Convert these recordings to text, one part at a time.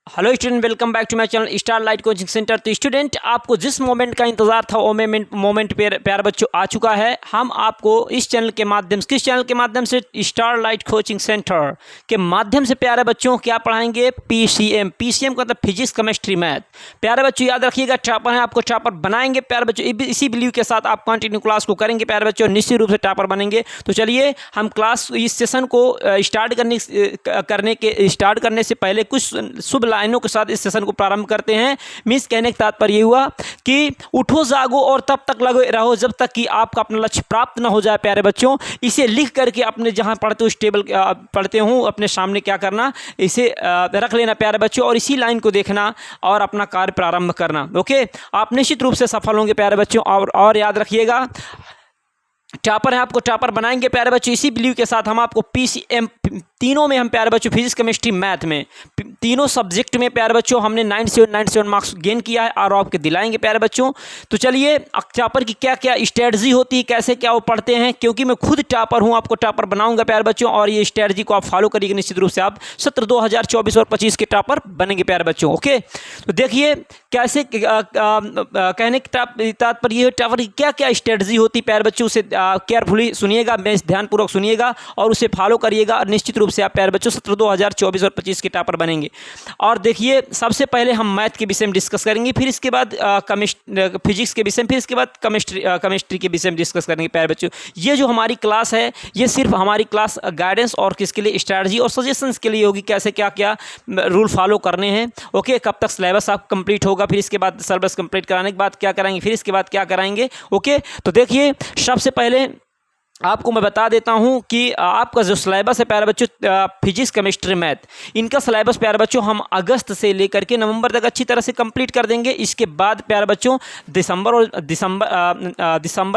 Hello student, welcome back to my channel star light coaching centre. तो student, आपको जिस moment का इंतजार था वो मोमेंट प्यारे बच्चों आ चुका है। हम आपको इस चैनल के माध्यम से स्टार लाइट कोचिंग सेंटर के माध्यम से प्यारे बच्चों क्या पढ़ाएंगे? पीसीएम का मतलब फिजिक्स केमिस्ट्री मैथ। प्यारे बच्चों याद रखिएगा, टॉपर है, आपको टॉपर बनाएंगे प्यारे बच्चों। इसी बिलीव के साथ आप कंटिन्यू क्लास को करेंगे प्यारे बच्चों, निश्चित रूप से टॉपर बनेंगे। तो चलिए हम क्लास इस सेशन को स्टार्ट करने से पहले कुछ शुभ लाइनों के साथ इस सेशन को प्रारंभ करते हैं। मीन्स कहने का तात्पर्य हुआ कि उठो जागो और तब तक लगे रहो जब तक कि आपका अपना लक्ष्य प्राप्त ना हो जाए प्यारे बच्चों। इसे लिख करके अपने जहां पढ़ते हो उस टेबल पढ़ते हूँ अपने सामने क्या करना, इसे रख लेना प्यारे बच्चों और इसी लाइन को देखना और अपना कार्य प्रारंभ करना। ओके, आप निश्चित रूप से सफल होंगे प्यारे बच्चों। और याद रखिएगा, टॉपर है, आपको टॉपर बनाएंगे प्यारे बच्चों। इसी बिलीव के साथ हम आपको पीसीएम तीनों में हम प्यारे बच्चों फिजिक्स केमिस्ट्री मैथ में तीनों सब्जेक्ट में प्यारे बच्चों हमने 97 मार्क्स गेन किया है और आपके दिलाएंगे प्यारे बच्चों। तो चलिए, टॉपर की क्या क्या स्ट्रेटजी होती है, कैसे क्या वो पढ़ते हैं, क्योंकि मैं खुद टॉपर हूं, आपको टॉपर बनाऊंगा प्यारे बच्चों और ये स्ट्रेटजी को आप फॉलो करिएगा। निश्चित रूप से आप सत्र 2024 और 25 के टॉपर बनेंगे प्यारे बच्चों। ओके, तो देखिए कैसे कहने का तात्पर्य टॉपर की क्या क्या स्ट्रेटजी होती है प्यारे बच्चों, उसे केयरफुली सुनिएगा, ध्यानपूर्वक सुनिएगा और उसे फॉलो करिएगा और निश्चित रूप से आप प्यारे बच्चों सत्र 2024 और 25 के टॉपर बनेंगे। और देखिए, सबसे पहले हम मैथ के विषय में डिस्कस करेंगे, फिर इसके बाद फिजिक्स के विषय में, फिर इसके बाद केमिस्ट्री के विषय में डिस्कस करेंगे प्यारे बच्चों। ये जो हमारी क्लास है ये सिर्फ हमारी क्लास गाइडेंस और किसके लिए, स्ट्रैटेजी और सजेशंस के लिए होगी, कैसे क्या क्या रूल फॉलो करने हैं। ओके, कब तक सिलेबस आप कंप्लीट होगा, फिर इसके बाद सिलेबस कंप्लीट कराने के बाद क्या कराएंगे, फिर इसके बाद क्या कराएंगे। ओके, तो देखिए सबसे पहले आपको मैं बता देता हूं कि आपका जो सिलेबस है प्यारे बच्चों फिजिक्स केमिस्ट्री मैथ, इनका सिलेबस प्यारे बच्चों हम अगस्त से लेकर के नवंबर तक अच्छी तरह से कंप्लीट कर देंगे। इसके बाद प्यारे बच्चों दिसंबर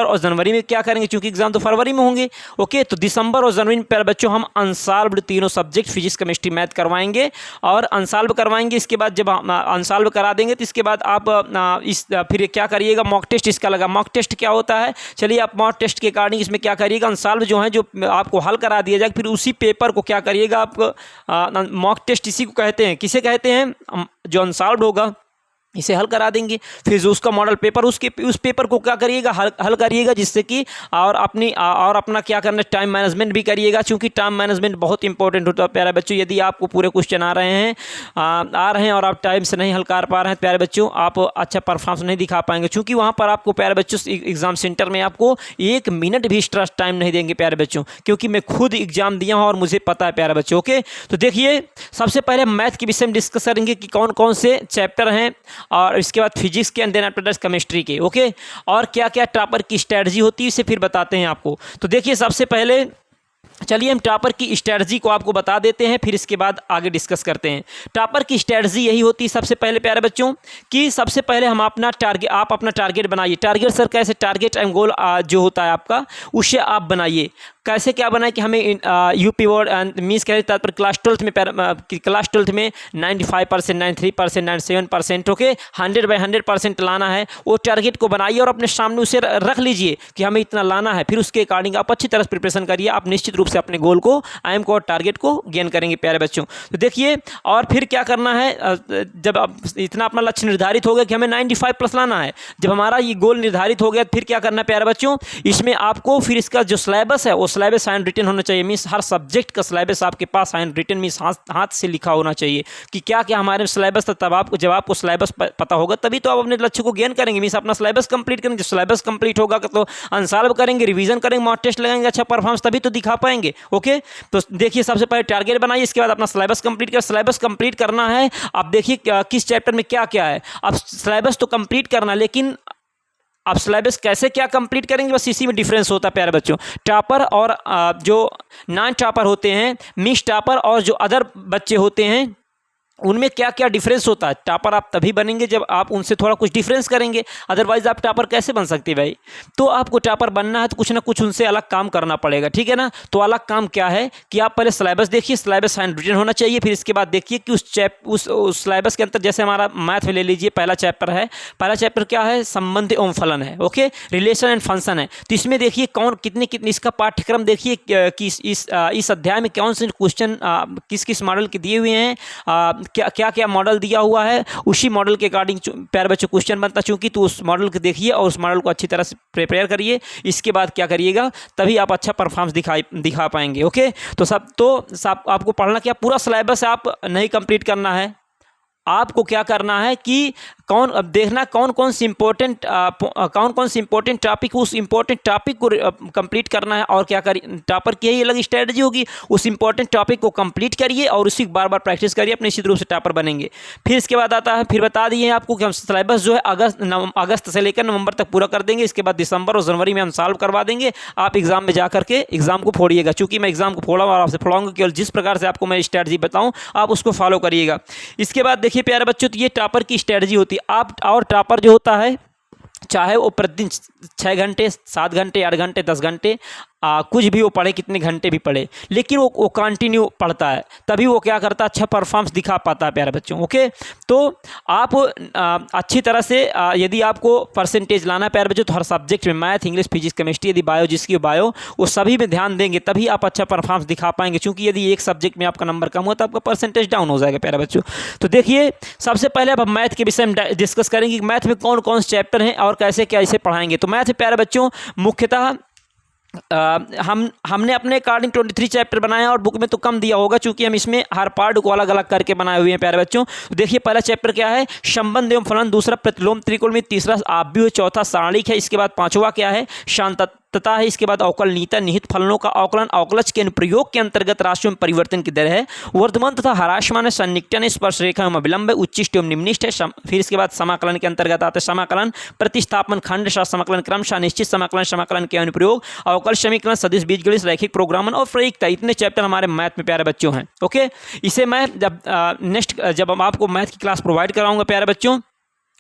और जनवरी में क्या करेंगे, क्योंकि एग्जाम तो फरवरी में होंगे। ओके, तो दिसंबर और जनवरी में प्यारे बच्चों हम अनसॉल्व्ड तीनों सब्जेक्ट फिजिक्स केमिस्ट्री मैथ करवाएंगे और अनसॉल्व करवाएंगे। इसके बाद जब अनसॉल्व करा देंगे तो इसके बाद आप फिर क्या करिएगा, मॉक टेस्ट इसका लगा। मॉक टेस्ट क्या होता है, चलिए आप मॉक टेस्ट के अकॉर्डिंग इसमें क्या करिएगा, अनसॉल्व जो है जो आपको हल करा दिया जाए, फिर उसी पेपर को क्या करिएगा आप, मॉक टेस्ट इसी को कहते हैं, किसे कहते हैं, जो अनसॉल्व होगा इसे हल करा देंगे। फिर जो उसका मॉडल पेपर उस पेपर को क्या करिएगा, हल करिएगा, जिससे कि और अपना क्या करना, टाइम मैनेजमेंट भी करिएगा, क्योंकि टाइम मैनेजमेंट बहुत इंपॉर्टेंट होता है प्यारे बच्चों। यदि आपको पूरे क्वेश्चन आ रहे हैं और आप टाइम से नहीं हल कर पा रहे हैं प्यारे बच्चों, आप अच्छा परफॉर्मेंस नहीं दिखा पाएंगे, क्योंकि वहाँ पर आपको प्यारे बच्चों एग्जाम सेंटर में आपको 1 मिनट भी एक्स्ट्रा टाइम नहीं देंगे प्यारे बच्चों, क्योंकि मैं खुद एग्जाम दिया हूँ और मुझे पता है प्यारे बच्चों। ओके, तो देखिए सबसे पहले मैथ के विषय में डिस्कस करेंगे कि कौन कौन से चैप्टर हैं और इसके बाद फिजिक्स के and then after that chemistry के। ओके, और क्या क्या टॉपर की स्ट्रेटजी होती है इसे फिर बताते हैं आपको। तो देखिए सबसे पहले चलिए हम टॉपर की स्ट्रेटजी को आपको बता देते हैं, फिर इसके बाद आगे डिस्कस करते हैं। टॉपर की स्ट्रेटजी यही होती है सबसे पहले प्यारे बच्चों कि सबसे पहले हम आप अपना टारगेट बनाइए। टारगेट सर कैसे, टारगेट एंड गोल जो होता है आपका उसे आप बनाइए। कैसे क्या बनाए कि हमें यूपी बोर्ड मीन्स कह तात्पर्य क्लास 12th में 95%, 93%, 97%, ओके 100/100% लाना है। वो टारगेट को बनाइए और अपने सामने उसे रख लीजिए कि हमें इतना लाना है। फिर उसके अकॉर्डिंग आप अच्छी तरह से प्रिपरेशन करिए, आप निश्चित रूप से अपने गोल को, एम को और टारगेट को गेन करेंगे प्यारे बच्चों। तो देखिए, और फिर क्या करना है, जब आप इतना अपना लक्ष्य निर्धारित हो गया कि हमें 95+ लाना है, जब हमारा ये गोल निर्धारित हो गया फिर क्या करना है प्यारे बच्चों, इसमें आपको फिर इसका जो सिलेबस है वो सिलेबस हैंड रिटन होना चाहिए। मीन्स हर सब्जेक्ट का सिलेबस आपके पास हैंड रिटन मीन्स हाथ से लिखा होना चाहिए कि क्या क्या हमारे सिलेबस था। तब जब आपको सिलेबस पता होगा तभी तो आप अपने लक्ष्य को गेन करेंगे। मीन्स अपना सिलेबस कंप्लीट करेंगे, जब सिलेबस कंप्लीट होगा तो अनसॉल्व करेंगे, रिवीजन करेंगे, मॉक टेस्ट लगाएंगे, अच्छा परफॉर्मेंस तभी तो दिखा पाएंगे। ओके, तो देखिए सबसे पहले टारगेट बनाइए, इसके बाद अपना सिलेबस कंप्लीट कर। सिलेबस कंप्लीट करना है, अब देखिए किस चैप्टर में क्या क्या है। अब सिलेबस तो कंप्लीट करना, लेकिन आप सिलेबस कैसे क्या कंप्लीट करेंगे, बस इसी में डिफरेंस होता है प्यारे बच्चों। टॉपर और जो नॉन टॉपर होते हैं, मिक्स टॉपर और जो अदर बच्चे होते हैं, उनमें क्या क्या डिफरेंस होता है। टॉपर आप तभी बनेंगे जब आप उनसे थोड़ा कुछ डिफरेंस करेंगे, अदरवाइज आप टॉपर कैसे बन सकते हैं भाई। तो आपको टॉपर बनना है तो कुछ ना कुछ उनसे अलग काम करना पड़ेगा, ठीक है ना। तो अलग काम क्या है कि आप पहले सिलेबस देखिए, सिलेबस हैंड रिटन होना चाहिए। फिर इसके बाद देखिए कि उस सिलेबस के अंदर, जैसे हमारा मैथ में ले लीजिए पहला चैप्टर क्या है, संबंध एवं फलन है। ओके, रिलेशन एंड फंक्शन है। तो इसमें देखिए कितने इसका पाठ्यक्रम देखिए कि इस अध्याय में कौन से क्वेश्चन किस किस मॉडल के दिए हुए हैं, क्या क्या क्या मॉडल दिया हुआ है उसी मॉडल के अकॉर्डिंग प्यारे बच्चों क्वेश्चन बनता, चूँकि तो उस मॉडल को देखिए और उस मॉडल को अच्छी तरह से प्रिपेयर करिए। इसके बाद क्या करिएगा, तभी आप अच्छा परफॉर्मेंस दिखा पाएंगे। ओके, तो सब आपको पढ़ना क्या, पूरा सिलेबस आप नहीं कंप्लीट करना है, आपको क्या करना है कि अब देखना कौन कौन सी इंपॉर्टेंट टॉपिक, उस इंपॉर्टेंट टॉपिक को कंप्लीट करना है। और क्या करिए, टॉपर की ही अलग स्ट्रेटजी होगी, उस इंपॉर्टेंट टॉपिक को कंप्लीट करिए और उसी बार बार प्रैक्टिस करिए, अपने निश्चित रूप से टॉपर बनेंगे। फिर इसके बाद आता है, फिर बता दिए आपको कि हम सिलेबस जो है अगस्त से लेकर नवंबर तक पूरा कर देंगे। इसके बाद दिसंबर और जनवरी में हम सॉल्व करवा देंगे। आप एग्जाम में जा करके एग्जाम को फोड़िएगा, चूँकि मैं एग्जाम को फोड़ा और आपसे फोड़ाऊंगा, केवल जिस प्रकार से आपको मैं स्ट्रेटजी बताऊँ आप उसको फॉलो करिएगा। इसके बाद देखिए प्यारे बच्चों, तो ये टॉपर की स्ट्रेटजी होती है। आप और टॉपर जो होता है, चाहे वो प्रतिदिन 6 घंटे 7 घंटे 8 घंटे 10 घंटे कुछ भी वो पढ़े, कितने घंटे भी पढ़े, लेकिन वो कंटिन्यू पढ़ता है, तभी वो क्या करता है, अच्छा परफॉर्मेंस दिखा पाता है प्यारे बच्चों। ओके, तो आप अच्छी तरह से यदि आपको परसेंटेज लाना है प्यारे बच्चों, तो हर सब्जेक्ट में मैथ, इंग्लिश, फिजिक्स, केमिस्ट्री, यदि बायो जिसकी बायो, वो सभी में ध्यान देंगे, तभी आप अच्छा परफॉर्मेंस दिखा पाएंगे। क्योंकि यदि एक सब्जेक्ट में आपका नंबर कम हो तो आपका परसेंटेज डाउन हो जाएगा प्यारे बच्चों। तो देखिए, सबसे पहले अब मैथ के विषय में डिस्कस करेंगे कि मैथ में कौन कौन से चैप्टर हैं और कैसे कैसे पढ़ाएंगे। तो मैथ प्यारे बच्चों मुख्यतः हमने अपने अकॉर्डिंग 23 चैप्टर बनाए हैं और बुक में तो कम दिया होगा, क्योंकि हम इसमें हर पार्ट को अलग अलग करके बनाए हुए हैं प्यारे बच्चों। तो देखिए, पहला चैप्टर क्या है, संबंध एवं फलन, दूसरा प्रतिलोम त्रिकोण, तीसरा आव्यूह, चौथा सारणिक है। इसके बाद पांचवा क्या है, शांतता है। इसके बाद अवकलनीयता, निहित फलनों का अवकलन, अवकलज के अनुप्रयोग के अंतर्गत राशियों में परिवर्तन की दर है, वर्धमान तथा ह्रासमान है, सन्निकटन, स्पर्श रेखा एवं अविलंब है, उच्चिष्ट एवं निम्निष्ट है। फिर इसके बाद समाकलन के अंतर्गत आते हैं समाकलन, प्रतिस्थापन, खंड समाकलन, क्रमशः, निश्चित समाकलन, समाकलन के अनुप्रयोग, अवकल समीकरण, सदिश बीजगणित, रैखिक प्रोग्रामन और प्रयुक्तता। इतने चैप्टर हमारे मैथ में प्यारे बच्चों हैं। ओके, इसे मैं जब हम आपको मैथ की क्लास प्रोवाइड कराऊंगा प्यारे बच्चों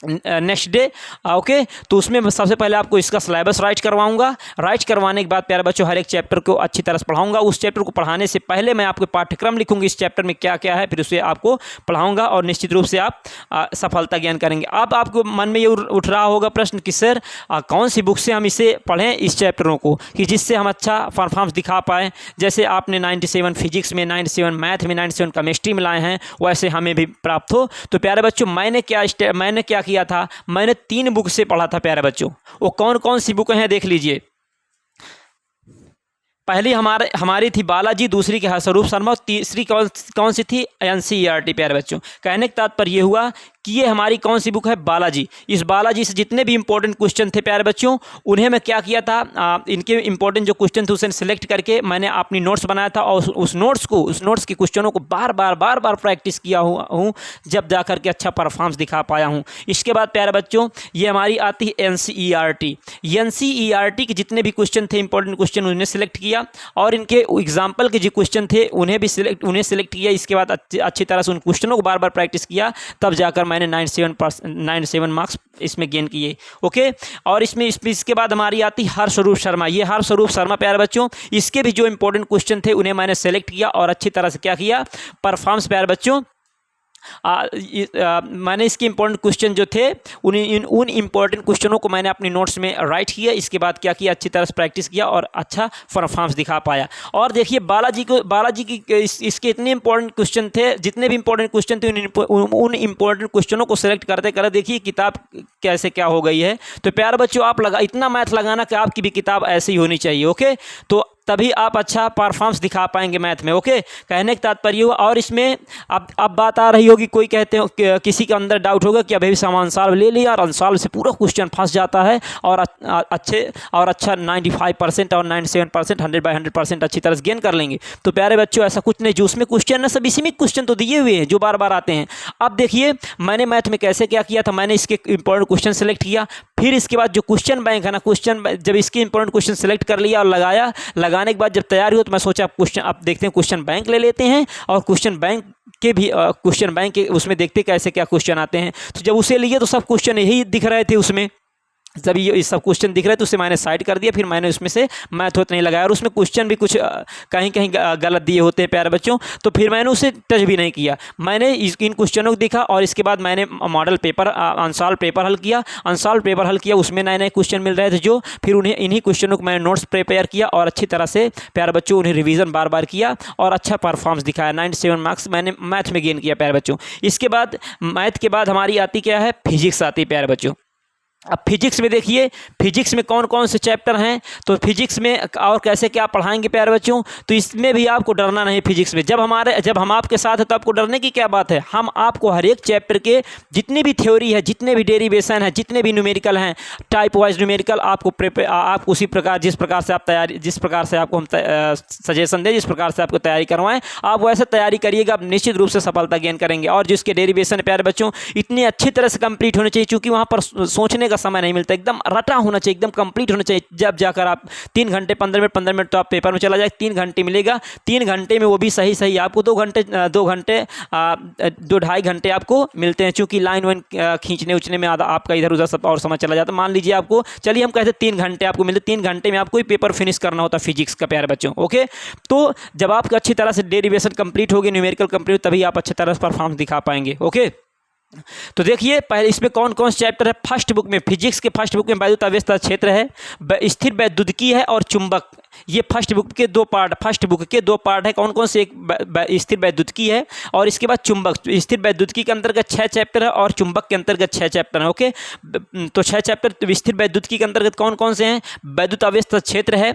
नेक्स्ट डे, ओके, तो उसमें सबसे पहले आपको इसका सिलेबस राइट करवाऊंगा। राइट करवाने के बाद प्यारे बच्चों हर एक चैप्टर को अच्छी तरह से पढ़ाऊंगा। उस चैप्टर को पढ़ाने से पहले मैं आपको पाठ्यक्रम लिखूंगी, इस चैप्टर में क्या क्या है, फिर उसे आपको पढ़ाऊंगा और निश्चित रूप से आप सफलता ज्ञान करेंगे। अब आपको मन में ये उठ रहा होगा प्रश्न कि सर कौन सी बुक से हम इसे पढ़ें, इस चैप्टरों को, कि जिससे हम अच्छा परफॉर्मेंस दिखा पाएँ। जैसे आपने 97 फिजिक्स में, 97 मैथ में, 97 केमिस्ट्री में लाए हैं, वैसे हमें भी प्राप्त हो। तो प्यारे बच्चों मैंने क्या किया था, मैंने 3 बुक से पढ़ा था प्यारे बच्चों। वो कौन कौन सी बुक हैं देख लीजिए। पहली हमारी थी बालाजी, दूसरी की स्वरूप शर्मा, तीसरी कौन सी थी, NCERT प्यारे बच्चों। कहने का तात्पर्य ये हुआ कि ये हमारी कौन सी बुक है, बालाजी। इस बालाजी से जितने भी इंपॉर्टेंट क्वेश्चन थे प्यारे बच्चों, उन्हें मैं क्या किया था, इनके इंपॉर्टेंट जो क्वेश्चन थे उसे सिलेक्ट करके मैंने अपनी नोट्स बनाया था और उस नोट्स के क्वेश्चनों को बार बार प्रैक्टिस किया हूँ, जब जा करके अच्छा परफॉर्मेंस दिखा पाया हूँ। इसके बाद प्यारे बच्चों ये हमारी आती है NCERT। NCERT के जितने भी क्वेश्चन थे, इंपॉर्टेंट क्वेश्चन, उन्हें सिलेक्ट किया और इनके एग्जाम्पल के जो क्वेश्चन थे उन्हें सिलेक्ट किया। इसके बाद अच्छी तरह से उन क्वेश्चनों को बार बार प्रैक्टिस किया, तब जाकर मैंने 97 मार्क्स इसमें गेन किए। ओके, और इसके बाद हमारी आती हरस्वरूप शर्मा। ये हरस्वरूप शर्मा प्यारे बच्चों, इसके भी जो इंपॉर्टेंट क्वेश्चन थे उन्हें मैंने सेलेक्ट किया और अच्छी तरह से क्या किया, परफॉर्मेंस प्यारे बच्चों मैंने इसके इंपॉर्टेंट क्वेश्चन जो थे उन इंपॉर्टेंट क्वेश्चनों को मैंने अपनी नोट्स में राइट किया। इसके बाद क्या किया, अच्छी तरह से प्रैक्टिस किया और अच्छा परफॉर्मेंस दिखा पाया। और देखिए बालाजी की इसके इतने इंपॉर्टेंट क्वेश्चन थे, जितने भी इंपॉर्टेंट क्वेश्चन थे उन इंपॉर्टेंट क्वेश्चनों को सिलेक्ट करते करते देखिए किताब कैसे क्या हो गई है। तो प्यारे बच्चों आप इतना मैथ लगाना कि आपकी भी किताब ऐसी होनी चाहिए। ओके, तो तभी आप अच्छा परफॉर्मेंस दिखा पाएंगे मैथ में। ओके, कहने का तात्पर्य हुआ। और इसमें अब बात आ रही होगी, कोई कहते हो किसी के अंदर डाउट होगा कि अभी समान साल ले लिया और अंसाल से पूरा क्वेश्चन फंस जाता है और अच्छा 95% और 97% 100/100% अच्छी तरह से गेन कर लेंगे। तो प्यारे बच्चों ऐसा कुछ नहीं, जो उसमें क्वेश्चन है सब इसी में क्वेश्चन तो दिए हुए हैं जो बार बार आते हैं। अब देखिए मैंने मैथ में कैसे क्या किया था, मैंने इसके इंपॉर्टेंट क्वेश्चन सेलेक्ट किया, फिर इसके बाद जो क्वेश्चन बैंक है ना, जब इसके इंपॉर्टेंट क्वेश्चन सेलेक्ट कर लिया और लगाने के बाद जब तैयार हुआ तो मैं सोचा अब देखते हैं क्वेश्चन बैंक ले लेते हैं और क्वेश्चन बैंक के उसमें देखते कैसे क्या क्वेश्चन आते हैं। तो जब उसे लिए तो सब क्वेश्चन यही दिख रहे थे उसमें। जब ये सब क्वेश्चन दिख रहे तो उसे मैंने साइड कर दिया, फिर मैंने उसमें से मैथ नहीं लगाया, और उसमें क्वेश्चन भी कुछ कहीं कहीं गलत दिए होते हैं प्यारे बच्चों, तो फिर मैंने उसे टच भी नहीं किया। मैंने इन क्वेश्चनों को देखा और इसके बाद मैंने मॉडल पेपर अनसॉल्व पेपर हल किया। अनसॉल्व पेपर हल किया, उसमें नए नए क्वेश्चन मिल रहे थे जो, फिर उन्हें इन्हीं क्वेश्चनों को मैंने नोट्स प्रिपेयर किया और अच्छी तरह से प्यारे बच्चों उन्हें रिवीजन बार बार किया और अच्छा परफॉर्मेंस दिखाया। 97 मार्क्स मैंने मैथ में गेन किया प्यारे बच्चों। इसके बाद मैथ के बाद हमारी आती क्या है, फिजिक्स आती है प्यारे बच्चों। अब फिजिक्स में देखिए, फिजिक्स में कौन कौन से चैप्टर हैं, तो फिजिक्स में और कैसे क्या पढ़ाएंगे प्यारे बच्चों, तो इसमें भी आपको डरना नहीं। फिजिक्स में जब हम आपके साथ हैं तो आपको डरने की क्या बात है। हम आपको हर एक चैप्टर के जितनी भी थ्योरी है, जितने भी डेरिवेशन है, जितने भी न्यूमेरिकल हैं, टाइप वाइज न्यूमेरिकल आपको उसी प्रकार जिस प्रकार से आपको हम सजेशन दें, जिस प्रकार से आपको तैयारी करवाएं, आप वैसे तैयारी करिएगा, आप निश्चित रूप से सफलता गेन करेंगे। और जिसके डेरिवेशन प्यारे बच्चों इतनी अच्छी तरह से कंप्लीट होने चाहिए, क्योंकि वहाँ पर सोचने का समय नहीं मिलता, एकदम रटा होना चाहिए, एकदम कंप्लीट होना चाहिए। जब जाकर आप 3 घंटे 15 मिनट तो आप पेपर में चला जाए, 3 घंटे मिलेगा, 3 घंटे में वो भी सही आपको 2-2.5 घंटे आपको मिलते हैं, क्योंकि लाइन वाइन खींचने उचने में आधा आपका इधर उधर सब और समय चला जाता है। मान लीजिए आपको, चलिए हम कहते हैं 3 घंटे आपको मिलते, 3 घंटे में आपको पेपर फिनिश करना होता है फिजिक्स का प्यारे बच्चों। ओके, तो जब आपका अच्छी तरह से डेरिवेशन कंप्लीट होगी, न्यूमेरिकल कंप्लीट, तभी आप अच्छी तरह से परफॉर्मेंस दिखा पाएंगे। ओके, तो देखिए पहले इसमें कौन कौन से चैप्टर है। फर्स्ट बुक में, फिजिक्स के फर्स्ट बुक में वैद्युत अवस्था क्षेत्र है, स्थिर वैद्युतिकी है और चुंबक। ये फर्स्ट बुक के 2 पार्ट है। कौन कौन से, एक स्थिर वैद्युतिकी है और इसके बाद चुंबक। स्थिर वैद्युतिकी के अंतर्गत 6 चैप्टर है और चुंबक के अंतर्गत 6 चैप्टर है। ओके, तो 6 चैप्टर स्थिर वैद्युतिकी के अंतर्गत कौन कौन से हैं, वैद्युत अवस्था क्षेत्र है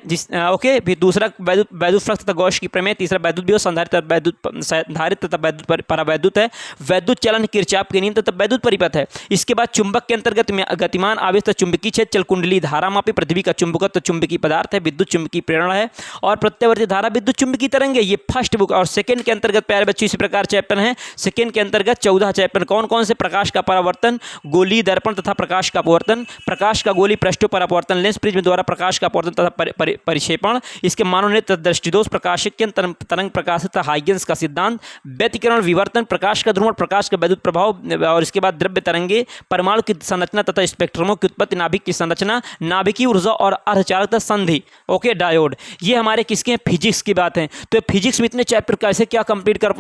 ओके, फिर दूसरा वैद्युत फ्लक्स तथा गॉस की प्रमेय, तीसरा वैद्युत विभव संधारित्र तथा वैद्युत परावैद्युत है, वैद्युत चलन किरचॉफ के नियम तथा वैद्युत परिपथ है। इसके बाद चुंबक के अंतर्गत में गतिमान आवेश तथा चुंबकीय क्षेत्र, चलकुंडली, धारामापी, पृथ्वी का चुंबकत्व, चुंबकीय पदार्थ है, विद्युत चुंबकीय प्रेरणा है और प्रत्यावर्ती धारा, विद्युत चुंबकीय तरंग है। ये फर्स्ट बुक। और सेकंड के अंतर्गत प्यारे बच्चों इसी प्रकार चैप्टर हैं। सेकंड के अंतर्गत 14 चैप्टर। कौन कौन से, प्रकाश का परावर्तन, गोलीय दर्पण तथा प्रकाश का अपवर्तन, प्रकाश का गोलीय पृष्ठों पर अपवर्तन, लेंस प्रिज्म द्वारा प्रकाश का अपवर्तन तथा परिक्षेपण, इसके मानव नेत्र दृष्टिदोष, प्रकाशिक तरंग प्रकाश तथा हाइगेंस का सिद्धांत, व्यतिकरण विवर्तन, प्रकाश का ध्रुवण, प्रकाश का वैद्युत प्रभाव और इसके बाद द्रव्य तरंगे, परमाणु की संरचना तथा स्पेक्ट्रमों की उत्पत्ति, नाभिक की संरचना, नाभिकीय ऊर्जा और अर्धचालकता संधि, ओके, डायोड। ये हमारे किसके, फिजिक्स की बात है। तो फिजिक्स में इतने चैप्टर कैसे क्या कंप्लीट कर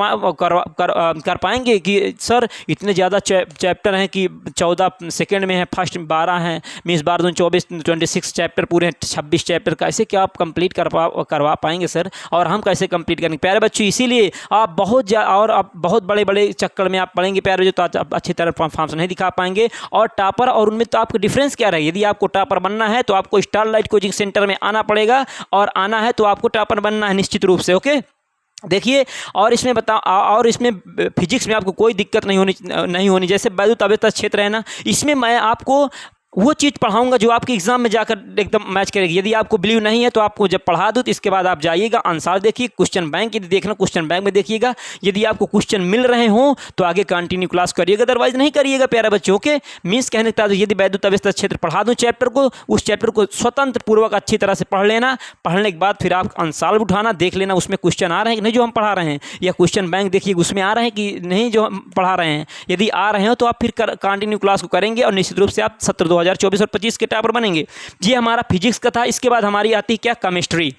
पाएंगे कि सर इतने ज़्यादा चैप्टर हैं कि 14 सेकंड में है, फर्स्ट में 12 हैं, मीन्स 12 दूनी 24, 26 चैप्टर पूरे हैं, 26 चैप्टर कैसे क्या आप कंप्लीट करवा पाएंगे सर, और हम कैसे कंप्लीट करेंगे प्यारे बच्चों। इसीलिए आप बहुत बड़े चक्कर में आप पढ़ेंगे प्यारे बच्चों, तो आप अच्छी तरह परफॉर्मेंस नहीं दिखा पाएंगे। और टॉपर और उनमें तो आपको डिफरेंस क्या रहेगा। यदि आपको टॉपर बनना है तो आपको स्टारलाइट कोचिंग सेंटर में आना पड़ेगा, और आना है तो आपको टॉपर बनना है निश्चित रूप से। ओके, देखिए, और इसमें फिजिक्स में आपको कोई दिक्कत नहीं होनी। जैसे वैद्युत अवस्था क्षेत्र है ना, इसमें मैं आपको वो चीज़ पढ़ाऊंगा जो आपके एग्जाम में जाकर एकदम मैच करेगी। यदि आपको बिलीव नहीं है तो आपको जब पढ़ा दूँ तो इसके बाद आप जाइएगा, आंसर देखिए, क्वेश्चन बैंक यदि देखना क्वेश्चन बैंक में देखिएगा। यदि आपको क्वेश्चन मिल रहे हों तो आगे कंटिन्यू क्लास करिएगा, अदरवाइज नहीं करिएगा प्यारे बच्चों के। मीन्स कहने का यदि वैद्युत अवस्था क्षेत्र पढ़ा दूँ चैप्टर को, उस चैप्टर को स्वतंत्र पूर्वक अच्छी तरह से पढ़ लेना। पढ़ने के बाद फिर आप अनसॉल्व उठाना, देख लेना उसमें क्वेश्चन आ रहे हैं कि नहीं जो हम पढ़ा रहे हैं, या क्वेश्चन बैंक देखिए उसमें आ रहे हैं कि नहीं जो हम पढ़ा रहे हैं। यदि आ रहे हो तो आप फिर कंटिन्यू क्लास को करेंगे और निश्चित रूप से आप सत्र 2024 और 25 के टॉपर बनेंगे। ये हमारा फिजिक्स का था। इसके बाद हमारी आती है क्या, केमिस्ट्री।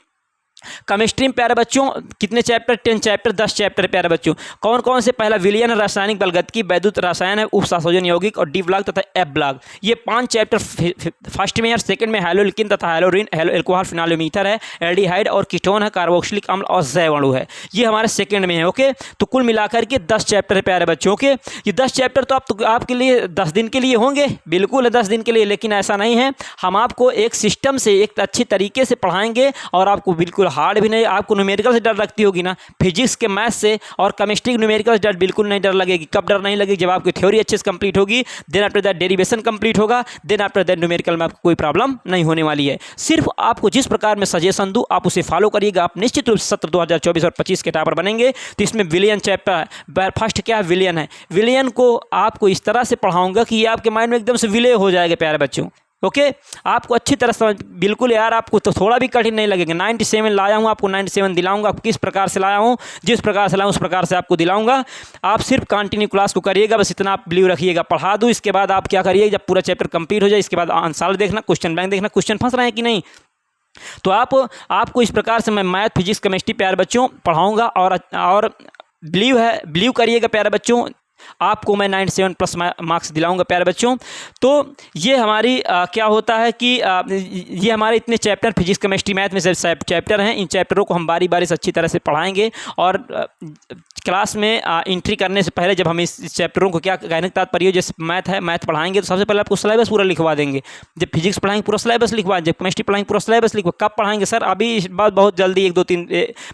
केमिस्ट्री में प्यारे बच्चों कितने चैप्टर, 10 चैप्टर, 10 चैप्टर प्यारे बच्चों। कौन कौन से, पहला विलयन रासायनिक बलगतिकी, वैद्युत रसायन है, उप संयोजन यौगिक और डी ब्लॉक तथा एफ ब्लॉक। ये 5 चैप्टर फर्स्ट में और सेकंड में हैलोलिकिन तथा हैलोरिन, एल्कोहल, फिनालोमीथर है, एल्डिहाइड और कीटोन है, कार्बोक्सिलिक अम्ल और जैव अणु है। ये हमारे सेकंड में है। ओके, तो कुल मिलाकर के 10 चैप्टर है प्यारे बच्चों। ओके, ये 10 चैप्टर तो आपके लिए 10 दिन के लिए होंगे, बिल्कुल 10 दिन के लिए, लेकिन ऐसा नहीं है। हम आपको एक सिस्टम से एक अच्छी तरीके से पढ़ाएंगे और आपको बिल्कुल हार्ड भी नहीं। आपको न्यूमेरिकल से डर लगती होगी ना, फिजिक्स के मैथ से और केमिस्ट्री न्यूमेरिकल से डर बिल्कुल नहीं डर लगेगी। कब डर नहीं लगेगी, जब आपकी थ्योरी अच्छे से कंप्लीट होगी, then after that derivation complete होगा, देन आफ्टर दैट न्यूमेरिकल में आपको कोई प्रॉब्लम नहीं होने वाली है। सिर्फ आपको जिस प्रकार में सजेशन दूं आप उसे फॉलो करिएगा, आप निश्चित रूप से सत्र 2024 और 25 के टॉपर बनेंगे। तो इसमें विलियन चैप्टर है, फर्स्ट क्या है, विलियन है। विलियन को आपको इस तरह से पढ़ाऊंगा कि ये आपके माइंड में एकदम से विलय हो जाएगा प्यारे बच्चों। ओके, आपको अच्छी तरह समझ, बिल्कुल यार आपको तो थोड़ा भी कठिन नहीं लगेगा। 97 लाया हूँ, आपको 97 दिलाऊंगा। किस प्रकार से लाया हूँ, जिस प्रकार से लाया उस प्रकार से आपको दिलाऊंगा। आप सिर्फ कंटिन्यू क्लास को करिएगा, बस इतना आप बिलीव रखिएगा। पढ़ा दूँ, इसके बाद आप क्या करिए, जब पूरा चैप्टर कंप्लीट हो जाए इसके बाद आंसर देखना, क्वेश्चन बैंक देखना, क्वेश्चन फंस रहे हैं कि नहीं। तो आपको इस प्रकार से मैं मैथ, फिजिक्स, केमिस्ट्री प्यारे बच्चों पढ़ाऊँगा और बिलीव करिएगा प्यारे बच्चों, आपको मैं 97 प्लस मार्क्स दिलाऊंगा प्यारे बच्चों। तो ये हमारी क्या होता है कि ये हमारे इतने चैप्टर फिजिक्स, केमिस्ट्री, मैथ में से चैप्टर हैं। इन चैप्टरों को हम बारी बारी से अच्छी तरह से पढ़ाएंगे और क्लास में एंट्री करने से पहले जब हम इस चैप्टरों को क्या कहने का तात्पर्य, जैसे मैथ है, मैथ पढ़ाएंगे तो सबसे पहले आपको सिलेबस पूरा लिखवा देंगे। जब फिजिक्स पढ़ाएंगे पूरा सिलेबस लिखवा, जब केमिस्ट्री पढ़ाएंगे पूरा सिलेबस लिखवा। कब पढ़ाएंगे सर, अभी इस बात बहुत जल्दी 1 2 3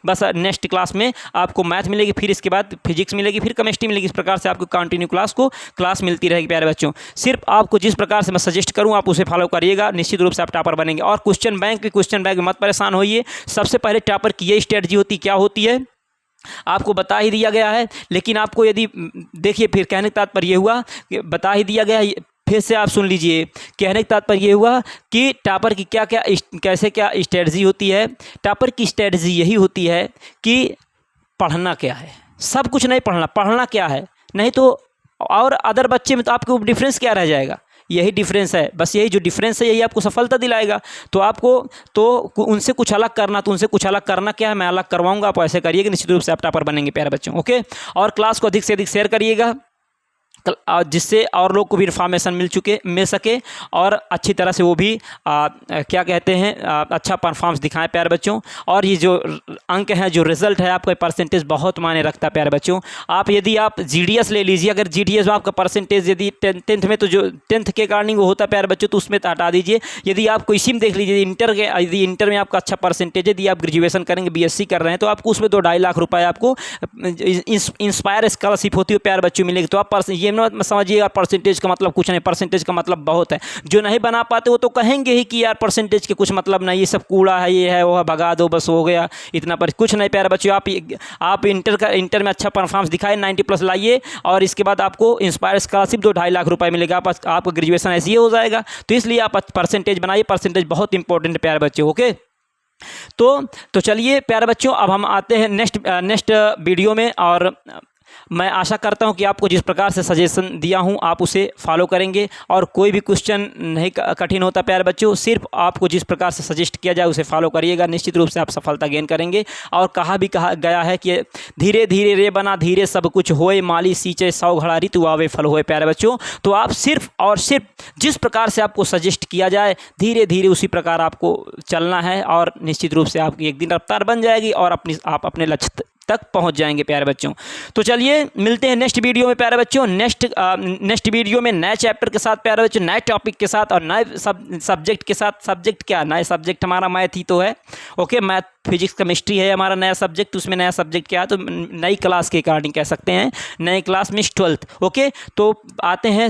बस नेक्स्ट क्लास में आपको मैथ मिलेगी, फिर इसके बाद फिजिक्स मिलेगी, फिर केमिस्ट्री मिलेगी। इस प्रकार से आपको कंटिन्यू क्लास मिलती रहेगी प्यारे बच्चों। सिर्फ आपको जिस प्रकार से मैं सजेस्ट करूं आप उसे फॉलो करिएगा, निश्चित रूप से आप टॉपर बनेंगे। और क्वेश्चन बैंक में मत परेशान होइए। सबसे पहले टॉपर की ये स्ट्रेटजी होती क्या होती है आपको बता ही दिया गया है, लेकिन आपको यदि देखिए, फिर कहने का तात्पर्य हुआ कि बता ही दिया गया है, फिर से आप सुन लीजिए। कहने का तात्पर्य ये हुआ कि टॉपर की क्या स्ट्रेटजी होती है। टॉपर की स्ट्रेटजी यही होती है कि पढ़ना क्या है, सब कुछ नहीं पढ़ना क्या है, नहीं तो और अदर बच्चे में तो आपको डिफरेंस क्या रह जाएगा। यही डिफरेंस है, बस यही जो डिफरेंस है यही आपको सफलता दिलाएगा। तो आपको तो उनसे कुछ अलग करना, तो उनसे कुछ अलग करना क्या है मैं अलग करवाऊंगा। आप ऐसे करिएगा, निश्चित रूप से आप टॉपर बनेंगे प्यारे बच्चों। ओके, और क्लास को अधिक से अधिक शेयर करिएगा जिससे और लोग को भी इन्फॉर्मेशन मिल सके और अच्छी तरह से वो भी क्या कहते हैं अच्छा परफॉर्मेंस दिखाएं प्यारे बच्चों। और ये जो अंक हैं, जो रिजल्ट है आपका परसेंटेज बहुत मायने रखता है प्यारे बच्चों। यदि आप GDS ले लीजिए, अगर GDS में आपका परसेंटेज यदि 10th में, तो जो 10th के अकॉर्डिंग वो होता है प्यारे बच्चों, तो उसमें तो हटा दीजिए। यदि आप कोई सिम देख लीजिए, यदि इंटर में आपका अच्छा परसेंटेज है, यदि आप ग्रेजुएशन करेंगे, BSc कर रहे हैं, तो आपको उसमें 2-2.5 लाख रुपये आपको इंस्पायर स्कॉलरशिप होती है प्यारे बच्चों मिलेगी। तो आप ये मत समझिए यार परसेंटेज का मतलब कुछ नहीं, परसेंटेज का मतलब बहुत है। जो नहीं बना पाते वो तो कहेंगे ही कि यार परसेंटेज के कुछ मतलब नहीं, ये सब कूड़ा है, ये है वो है, भगा दो बस हो गया इतना। पर कुछ नहीं प्यारे बच्चों, आप इंटर में अच्छा परफॉर्मेंस दिखाए, 90 प्लस लाइए और इसके बाद आपको इंस्पायर स्कॉलरशिप 2-2.5 लाख रुपये मिलेगा। आपका ग्रेजुएशन ऐसे ही हो जाएगा। तो इसलिए आप परसेंटेज बनाइए, परसेंटेज बहुत इंपॉर्टेंट है प्यारे बच्चों। ओके, तो चलिए प्यारे बच्चों, अब हम आते हैं नेक्स्ट वीडियो में। और मैं आशा करता हूं कि आपको जिस प्रकार से सजेशन दिया हूं आप उसे फॉलो करेंगे और कोई भी क्वेश्चन नहीं कठिन होता प्यारे बच्चों। सिर्फ आपको जिस प्रकार से सजेस्ट किया जाए उसे फॉलो करिएगा, निश्चित रूप से आप सफलता गेन करेंगे। और कहा गया है कि धीरे धीरे रे बना धीरे सब कुछ होए, माली सींचे 100 घड़ा ऋतु आवे फल होए प्यारे बच्चों। तो आप सिर्फ और सिर्फ जिस प्रकार से आपको सजेस्ट किया जाए धीरे धीरे उसी प्रकार आपको चलना है और निश्चित रूप से आपकी एक दिन रफ्तार बन जाएगी और आप अपने लक्ष्य तक पहुंच जाएंगे प्यारे बच्चों। तो चलिए मिलते हैं नेक्स्ट वीडियो में प्यारे बच्चों। नेक्स्ट वीडियो में नए चैप्टर के साथ प्यारे बच्चों, नए टॉपिक के साथ और नए सब्जेक्ट के साथ। सब्जेक्ट क्या, नए सब्जेक्ट हमारा मैथ ही तो है। ओके, मैथ, फिजिक्स, केमिस्ट्री है हमारा नया सब्जेक्ट। उसमें नया सब्जेक्ट क्या है, तो नई क्लास के अकॉर्डिंग कह सकते हैं, नई क्लास में 12th। ओके, तो आते हैं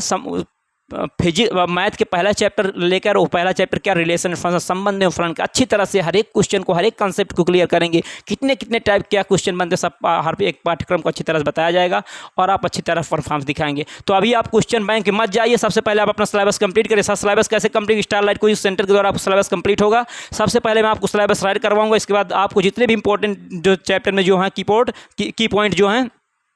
मैथ के पहला चैप्टर लेकर, वो पहला चैप्टर क्या, रिलेशन, संबंध एवं फलन का अच्छी तरह से हर एक क्वेश्चन को, हर एक कंसेप्ट को क्लियर करेंगे। कितने टाइप क्या क्वेश्चन बनते हैं, सब हर एक पाठ्यक्रम को अच्छी तरह से बताया जाएगा और आप अच्छी तरह परफॉर्मेंस दिखाएंगे। तो अभी आप क्वेश्चन बैंक मत जाइए, सबसे पहले आप अपना सिलेबस कंप्लीट करें। सिलेबस कैसे कंप्लीट, स्टारलाइट कोचिंग सेंटर के द्वारा आपको सिलेबस कंप्लीट होगा। सबसे पहले मैं आपको सिलेबस राइट करवाऊंगा, इसके बाद आपको जितने भी इंपॉर्टेंट जो चैप्टर में जो हैं की पॉइंट जो हैं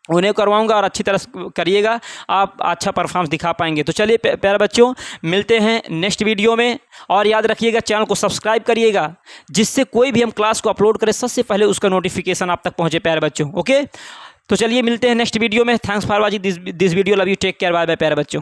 उन्हें करवाऊंगा और अच्छी तरह करिएगा, आप अच्छा परफॉर्मेंस दिखा पाएंगे। तो चलिए प्यारे बच्चों, मिलते हैं नेक्स्ट वीडियो में। और याद रखिएगा चैनल को सब्सक्राइब करिएगा, जिससे कोई भी हम क्लास को अपलोड करें सबसे पहले उसका नोटिफिकेशन आप तक पहुंचे प्यारे बच्चों। ओके, तो चलिए मिलते हैं नेक्स्ट वीडियो में। Thanks for watching this video, love you, take care, bye bye प्यारे बच्चों।